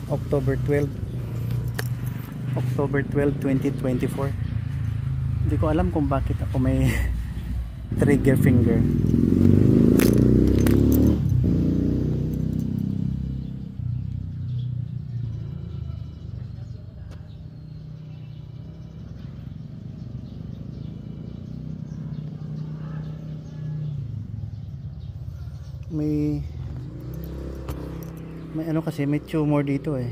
October 12, 2024. Hindi ko alam kung bakit ako may trigger finger. May ano kasi, may tumor dito eh,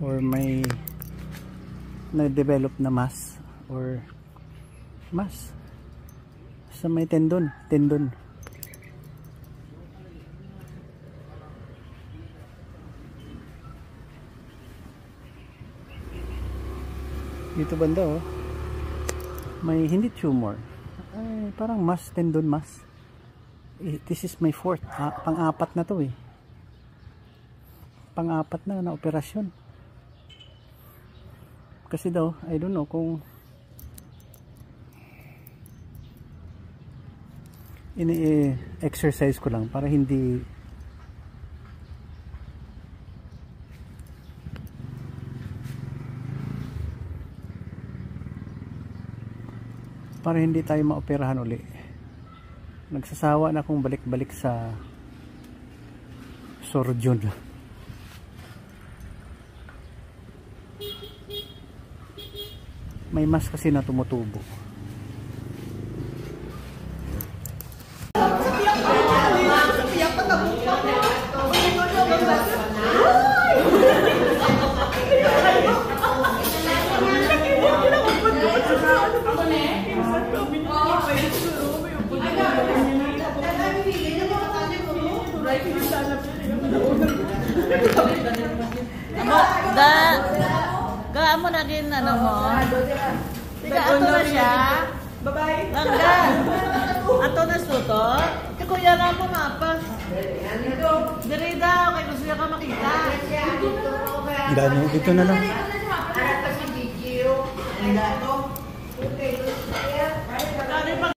or may na-develop na mass or mass sa may tendon dito banda oh. May hindi tumor, ay parang mass, tendon mass. This is my fourth, pang-apat na to eh, pang-apat na operasyon. Kasi daw, I don't know kung ini-exercise ko lang para hindi tayo maoperahan uli. Nagsasawa na akong balik-balik sa surgeon. May mas kasi na tumutubo. Gaan mo naging ano mo? Tiga ato na siya. Bye-bye. Langgan. Ato na suto. Kuya na mo mapas. Diri daw kay gusto ka makita. Dito na lang. Para kasi video.